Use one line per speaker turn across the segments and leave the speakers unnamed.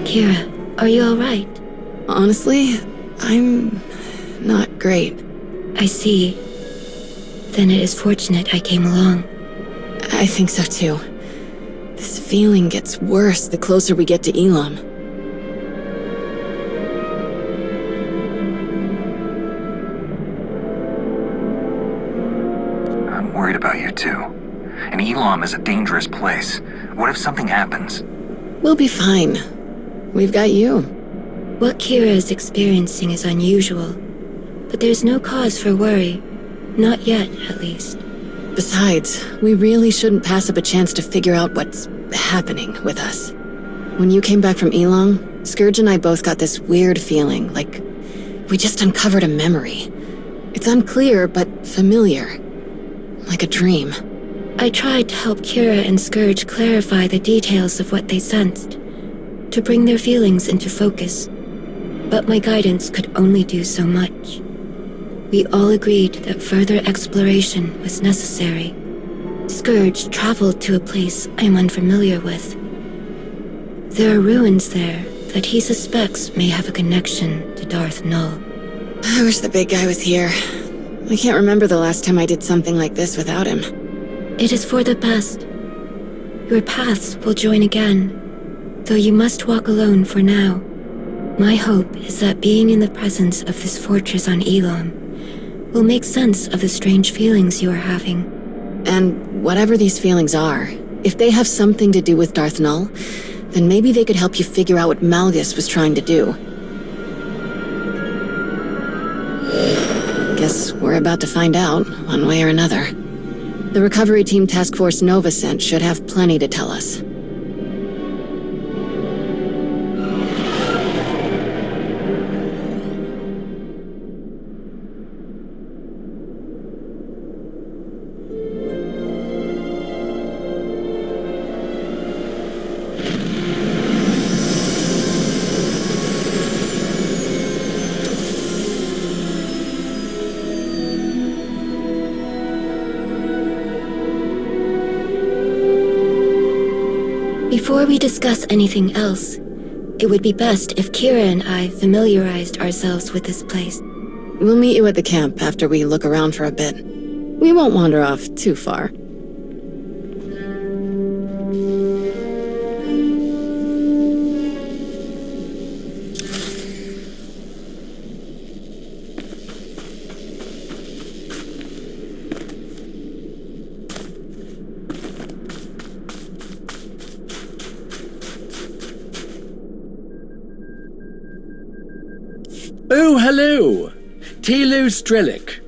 Kira, are you alright?
Honestly, I'm not great.
I see. Then it is fortunate I came along.
I think so too. This feeling gets worse the closer we get to Elam.
I'm worried about you too. And Elam is a dangerous place. What if something happens?
We'll be fine. We've got you.
What Kira is experiencing is unusual, but there's no cause for worry. Not yet, at least.
Besides, we really shouldn't pass up a chance to figure out what's happening with us. When you came back from Elam, Scourge and I both got this weird feeling, like we just uncovered a memory. It's unclear, but familiar. Like a dream.
I tried to help Kira and Scourge clarify the details of what they sensed, to bring their feelings into focus. But my guidance could only do so much. We all agreed that further exploration was necessary. Scourge traveled to a place I'm unfamiliar with. There are ruins there that he suspects may have a connection to Darth Null.
I wish the big guy was here. I can't remember the last time I did something like this without him.
It is for the best. Your paths will join again, though you must walk alone for now. My hope is that being in the presence of this fortress on Elam will make sense of the strange feelings you are having.
And whatever these feelings are, if they have something to do with Darth Null, then maybe they could help you figure out what Malgus was trying to do. Guess we're about to find out, one way or another. The Recovery Team Task Force Nova sent should have plenty to tell us.
Before we discuss anything else, it would be best if Kira and I familiarized ourselves with this place.
We'll meet you at the camp after we look around for a bit. We won't wander off too far.
Oh, hello! Talo Strelic.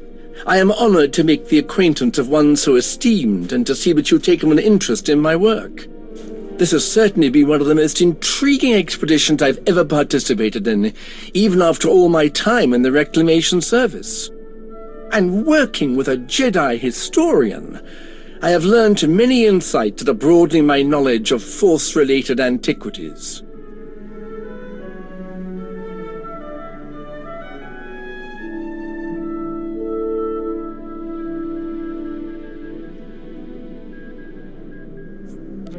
I am honored to make the acquaintance of one so esteemed and to see that you've taken an interest in my work. This has certainly been one of the most intriguing expeditions I've ever participated in, even after all my time in the Reclamation Service. And working with a Jedi historian, I have learned many insights that are broadening my knowledge of Force-related antiquities.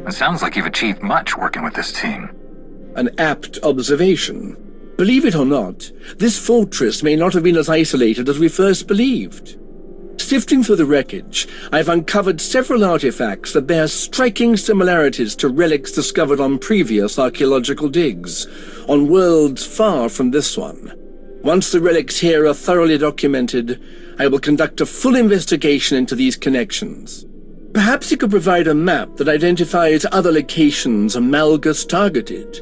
It sounds like you've achieved much working with this team.
An apt observation. Believe it or not, this fortress may not have been as isolated as we first believed. Sifting through the wreckage, I've uncovered several artifacts that bear striking similarities to relics discovered on previous archaeological digs, on worlds far from this one. Once the relics here are thoroughly documented, I will conduct a full investigation into these connections. Perhaps you could provide a map that identifies other locations Malgus targeted.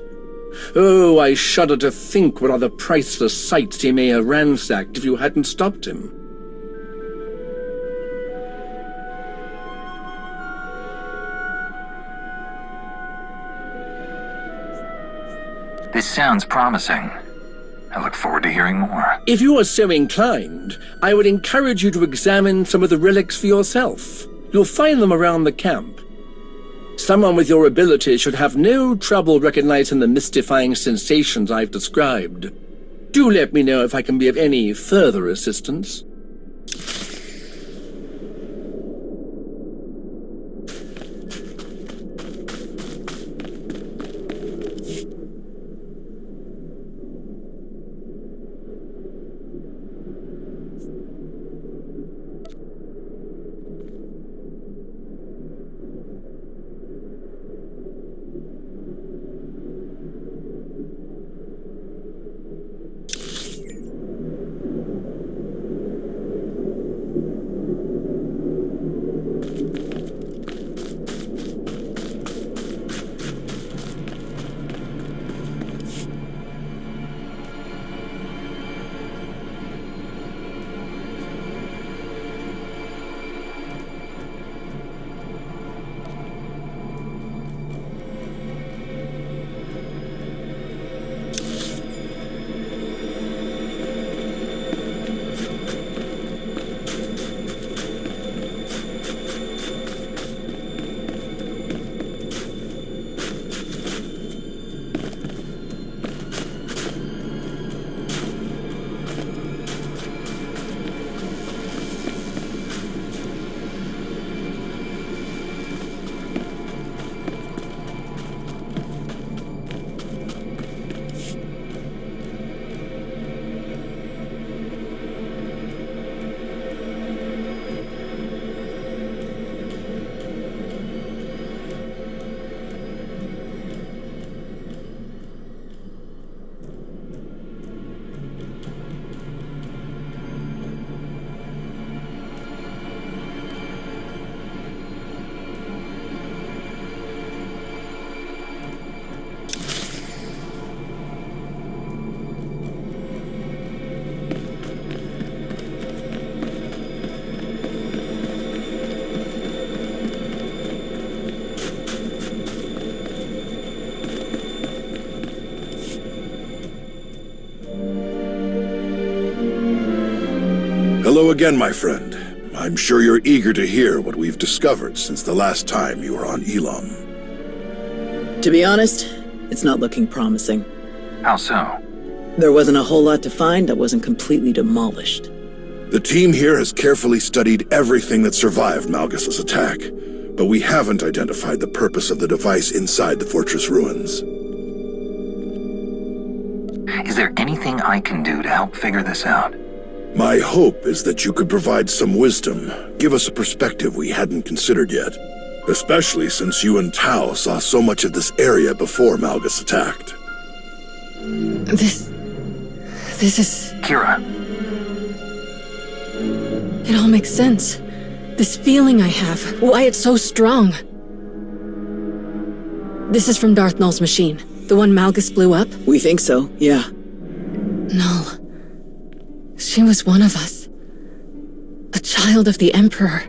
Oh, I shudder to think what other priceless sites he may have ransacked if you hadn't stopped him.
This sounds promising. I look forward to hearing more.
If you are so inclined, I would encourage you to examine some of the relics for yourself. You'll find them around the camp. Someone with your abilities should have no trouble recognizing the mystifying sensations I've described. Do let me know if I can be of any further assistance.
Hello again, my friend. I'm sure you're eager to hear what we've discovered since the last time you were on Elam.
To be honest, it's not looking promising.
How so?
There wasn't a whole lot to find that wasn't completely demolished.
The team here has carefully studied everything that survived Malgus's attack, but we haven't identified the purpose of the device inside the fortress ruins.
Is there anything I can do to help figure this out?
My hope is that you could provide some wisdom, give us a perspective we hadn't considered yet, especially since you and Tao saw so much of this area before Malgus attacked.
This is...
Kira,
It all makes sense. This feeling I have, why it's so strong. This is from Darth Null's machine, the one Malgus blew up?
We think so, yeah.
Null. She was one of us. A child of the Emperor.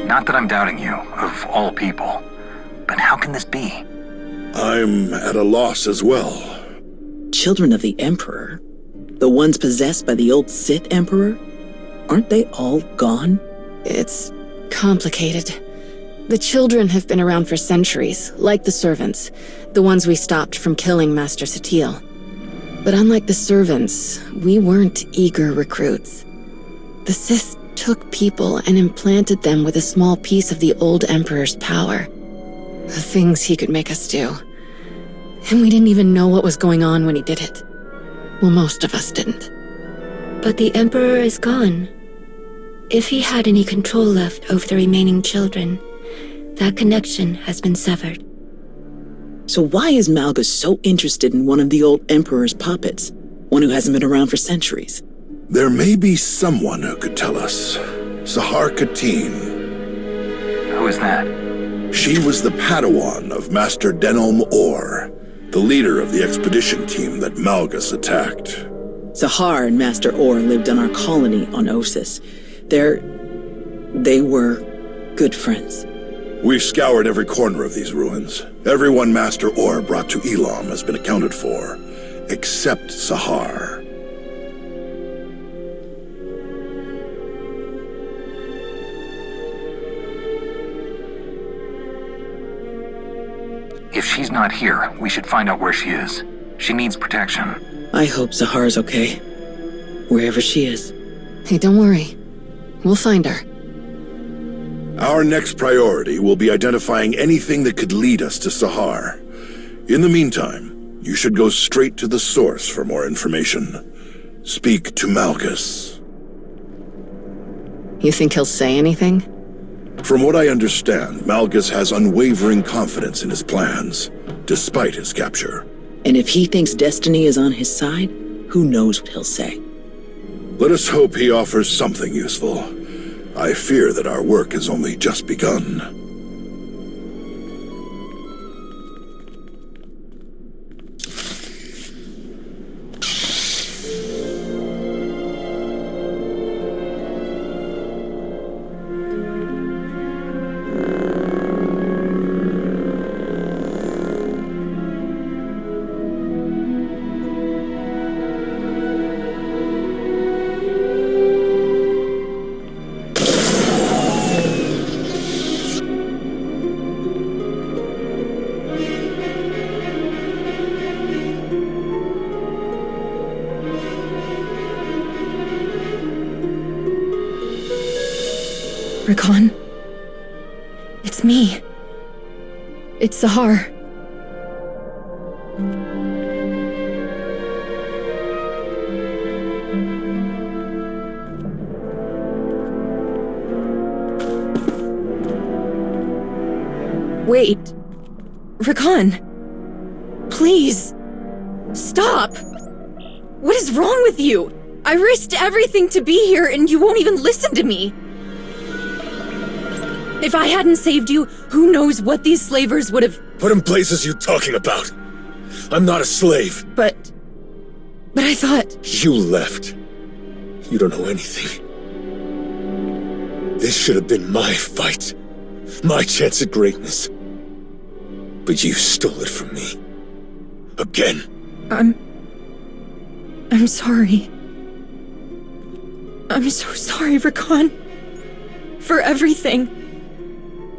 not that I'm doubting you, of all people, but how can this be?
I'm at a loss as well.
Children of the Emperor? The ones possessed by the old Sith Emperor? Aren't they all gone?
It's complicated. The children have been around for centuries, like the servants, the ones we stopped from killing Master Satil. But unlike the servants, we weren't eager recruits. The Sith took people and implanted them with a small piece of the old Emperor's power. The things he could make us do. And we didn't even know what was going on when he did it. Well, most of us didn't.
But the Emperor is gone. If he had any control left over the remaining children, that connection has been severed.
So why is Malgus so interested in one of the old Emperor's puppets? One who hasn't been around for centuries?
There may be someone who could tell us. Sahar Katin.
Who is that?
She was the Padawan of Master Denom Or, the leader of the expedition team that Malgus attacked.
Sahar and Master Or lived on our colony on Osis. They were good friends.
We've scoured every corner of these ruins. Everyone Master Or brought to Elam has been accounted for, except Sahar.
If she's not here, we should find out where she is. She needs protection.
I hope Sahar's okay. Wherever she is.
Hey, don't worry. We'll find her.
Our next priority will be identifying anything that could lead us to Sahar. In the meantime, you should go straight to the source for more information. Speak to Malgus.
You think he'll say anything?
From what I understand, Malgus has unwavering confidence in his plans, despite his capture.
And if he thinks destiny is on his side, who knows what he'll say.
Let us hope he offers something useful. I fear that our work has only just begun.
Rakan? It's me. It's Sahar. Wait. Rakan. Please. Stop. What is wrong with you? I risked everything to be here and you won't even listen to me. If I hadn't saved you, who knows what these slavers would have...
What in places you talking about? I'm not a slave.
But I thought...
You left. You don't know anything. This should have been my fight. My chance at greatness. But you stole it from me. Again.
I'm sorry. I'm so sorry, Rakan. For everything.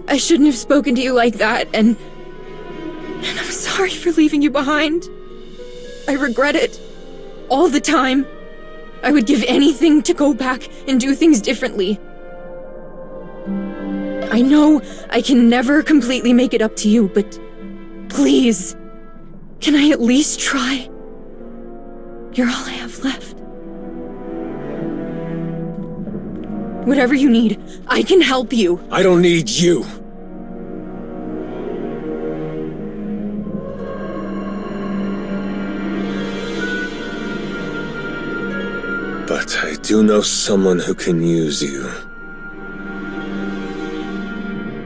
I shouldn't have spoken to you like that, and I'm sorry for leaving you behind. I regret it. All the time. I would give anything to go back and do things differently. I know I can never completely make it up to you, but please, can I at least try? You're all I have left. Whatever you need, I can help you.
I don't need you. But I do know someone who can use you.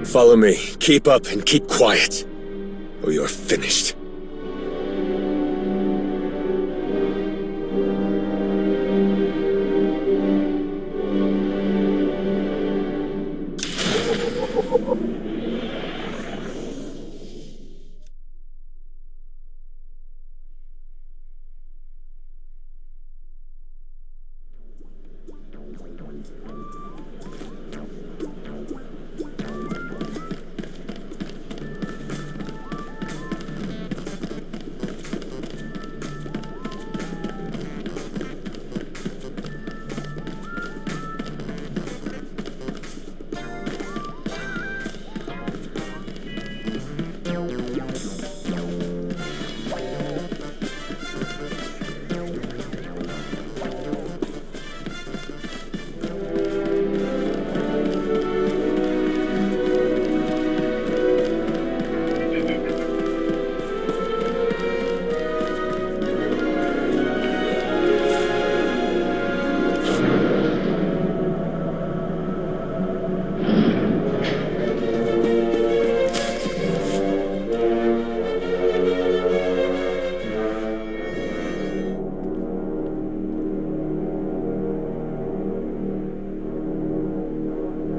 Follow me. Keep up and keep quiet, or you're finished.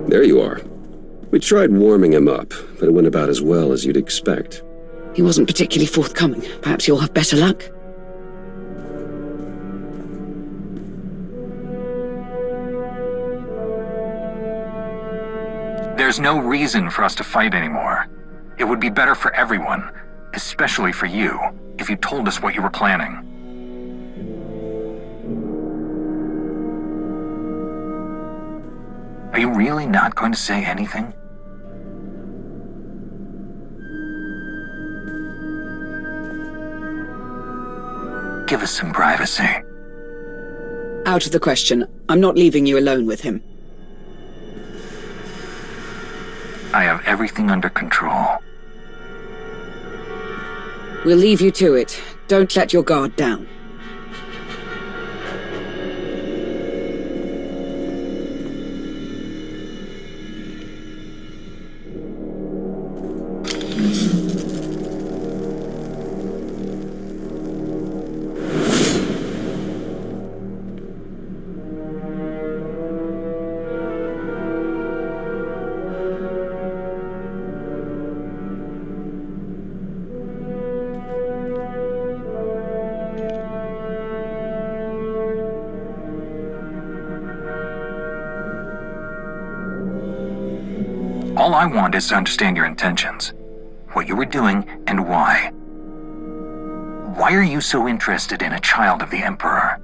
There you are. We tried warming him up, but it went about as well as you'd expect.
He wasn't particularly forthcoming. Perhaps you'll have better luck.
There's no reason for us to fight anymore. It would be better for everyone, especially for you, if you told us what you were planning. Are you really not going to say anything? Give us some privacy.
Out of the question. I'm not leaving you alone with him.
I have everything under control.
We'll leave you to it. Don't let your guard down.
All I want is to understand your intentions, what you were doing, and why. Why are you so interested in a child of the Emperor?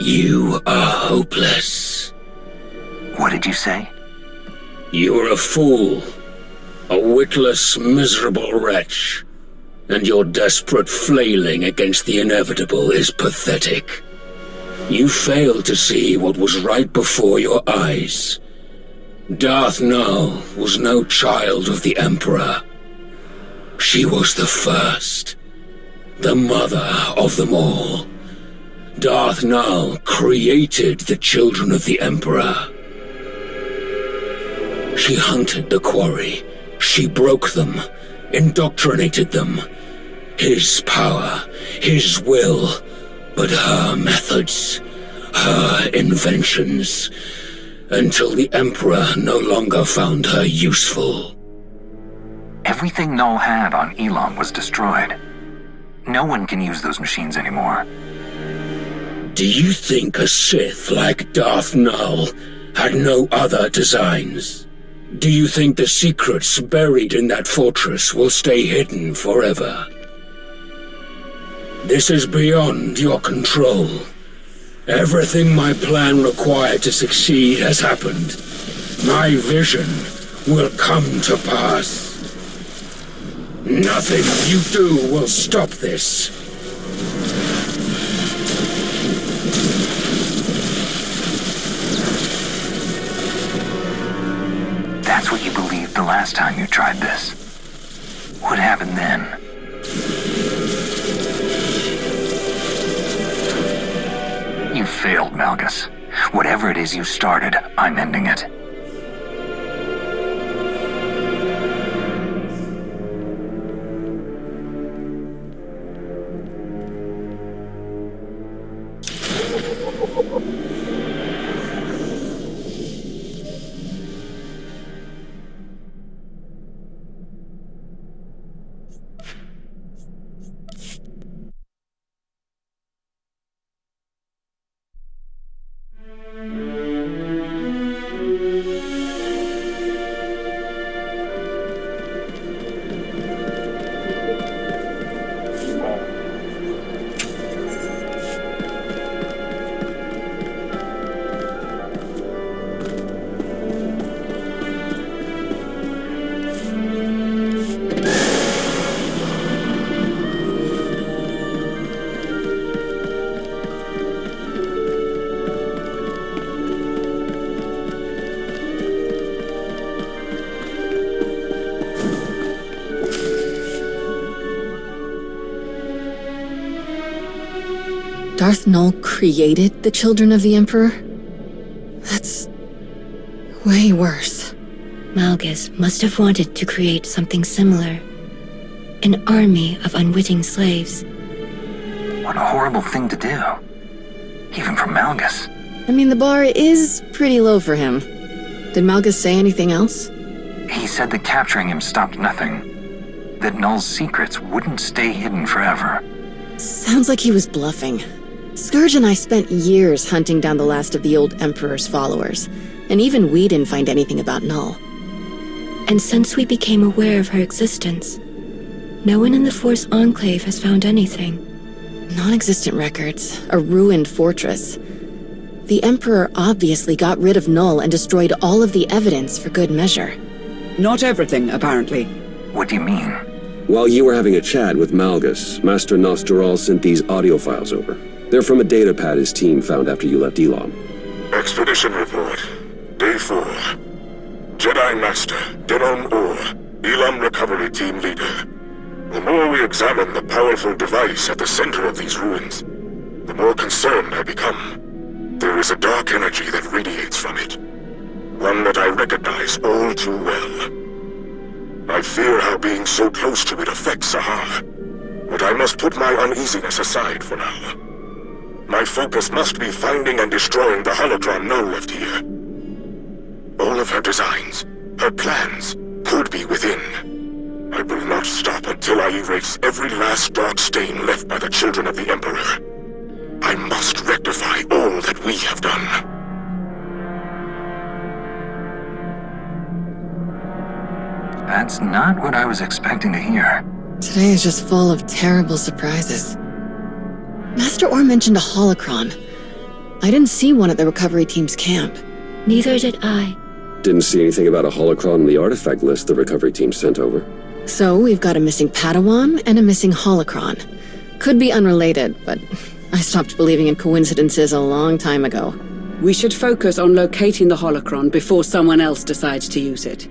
You are hopeless.
What did you say?
You are a fool, a witless, miserable wretch. And your desperate flailing against the inevitable is pathetic. You failed to see what was right before your eyes. Darth Nul was no child of the Emperor. She was the first, the mother of them all. Darth Nul created the children of the Emperor. She hunted the quarry. She broke them, indoctrinated them. His power, his will, but her methods, her inventions, until the Emperor no longer found her useful.
Everything Null had on Elam was destroyed. No one can use those machines anymore.
Do you think a Sith like Darth Null had no other designs? Do you think the secrets buried in that fortress will stay hidden forever? This is beyond your control. Everything my plan required to succeed has happened. My vision will come to pass. Nothing you do will stop this.
That's what you believed the last time you tried this. What happened then? You failed, Malgus. Whatever it is you started, I'm ending it.
Darth Null created the Children of the Emperor? That's way worse.
Malgus must have wanted to create something similar. An army of unwitting slaves.
What a horrible thing to do. Even for Malgus.
I mean, the bar is pretty low for him. Did Malgus say anything else?
He said that capturing him stopped nothing. That Null's secrets wouldn't stay hidden forever.
Sounds like he was bluffing. Scourge and I spent years hunting down the last of the old Emperor's followers, and even we didn't find anything about Null.
And since we became aware of her existence, no one in the Force Enclave has found anything.
Non-existent records, a ruined fortress. The Emperor obviously got rid of Null and destroyed all of the evidence for good measure.
Not everything, apparently.
What do you mean?
While you were having a chat with Malgus, Master Nosteral sent these audio files over. They're from a datapad his team found after you left Elam.
Expedition report. Day 4. Jedi Master, Denon Or, Elam Recovery Team Leader. The more we examine the powerful device at the center of these ruins, the more concerned I become. There is a dark energy that radiates from it. One that I recognize all too well. I fear how being so close to it affects Sahar, but I must put my uneasiness aside for now. My focus must be finding and destroying the holocron Null left here. All of her designs, her plans, could be within. I will not stop until I erase every last dark stain left by the children of the Emperor. I must rectify all that we have done.
That's not what I was expecting to hear.
Today is just full of terrible surprises. Master Orr mentioned a holocron. I didn't see one at the recovery team's camp.
Neither did I.
Didn't see anything about a holocron on the artifact list the recovery team sent over.
So we've got a missing Padawan and a missing holocron. Could be unrelated, but I stopped believing in coincidences a long time ago.
We should focus on locating the holocron before someone else decides to use it.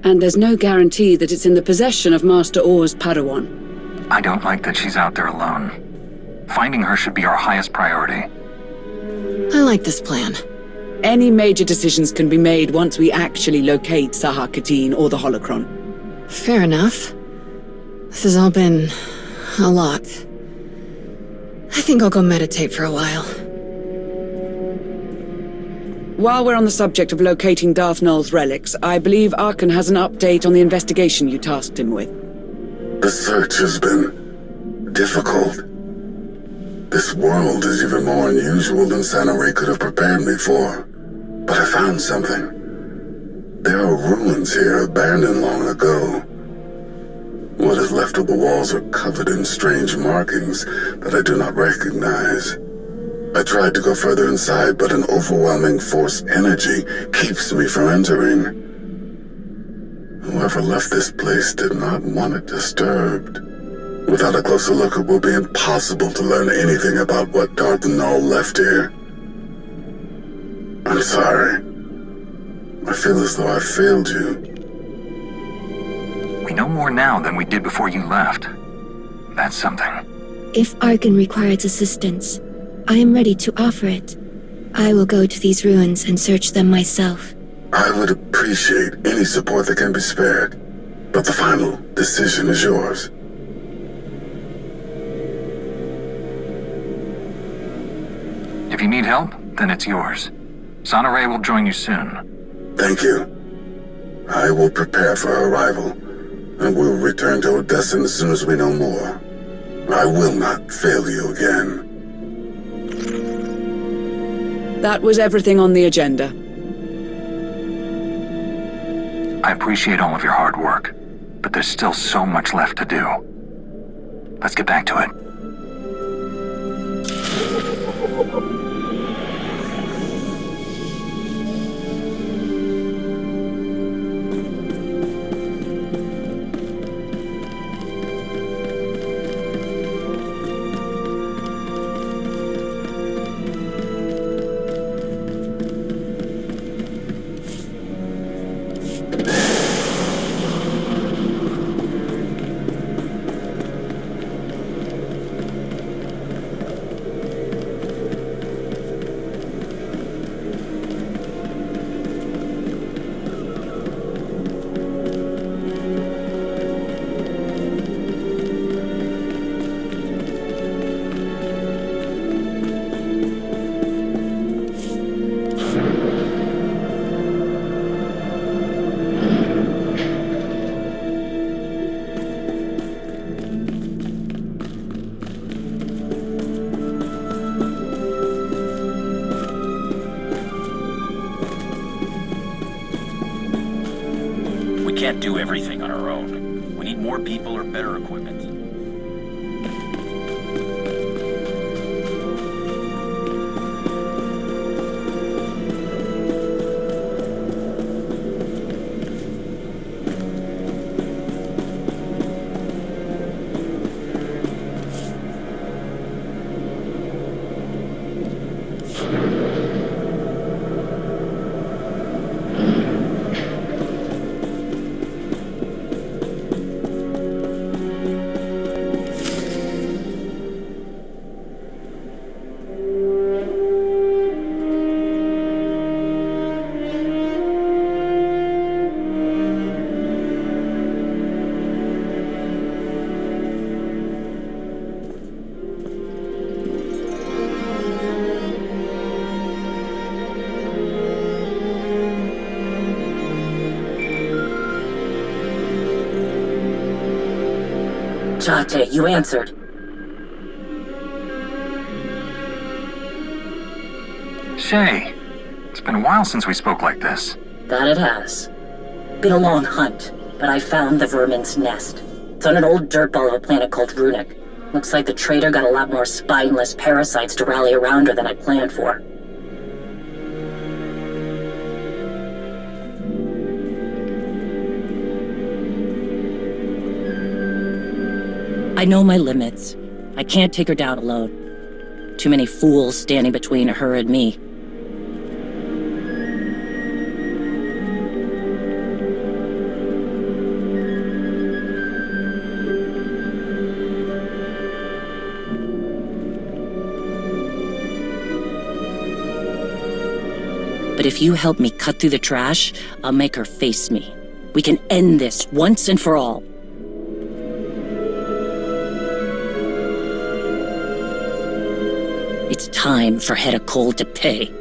And there's no guarantee that it's in the possession of Master Orr's Padawan.
I don't like that she's out there alone. Finding her should be our highest priority.
I like this plan.
Any major decisions can be made once we actually locate Sahar Kadeen or the holocron.
Fair enough. This has all been a lot. I think I'll go meditate for a while.
while we're on the subject of locating Darth Nul's relics, I believe Arkan has an update on the investigation you tasked him with.
The search has been difficult. This world is even more unusual than Sanoray could have prepared me for. But I found something. There are ruins here abandoned long ago. What is left of the walls are covered in strange markings that I do not recognize. I tried to go further inside, but an overwhelming force energy keeps me from entering. Whoever left this place did not want it disturbed. Without a closer look, it will be impossible to learn anything about what Darth Nul left here. I'm sorry. I feel as though I failed you.
We know more now than we did before you left. That's something.
If Arkan requires assistance, I am ready to offer it. I will go to these ruins and search them myself.
I would appreciate any support that can be spared, but the final decision is yours.
If you need help, then it's yours. Sanoray will join you soon.
Thank you. I will prepare for her arrival, and we'll return to Odessa as soon as we know more. I will not fail you again.
That was everything on the agenda.
I appreciate all of your hard work, but there's still so much left to do. Let's get back to it.
We can't do everything on our own. We need more people or better equipment.
Jate, you answered.
Shay, it's been a while since we spoke like this.
That it has. Been a long hunt, but I found the vermin's nest. It's on an old dirtball of a planet called Ruhnuk. Looks like the traitor got a lot more spineless parasites to rally around her than I planned for. I know my limits. I can't take her down alone. Too many fools standing between her and me. But if you help me cut through the trash, I'll make her face me. We can end this once and for all. It's time for Hedda Cole to pay.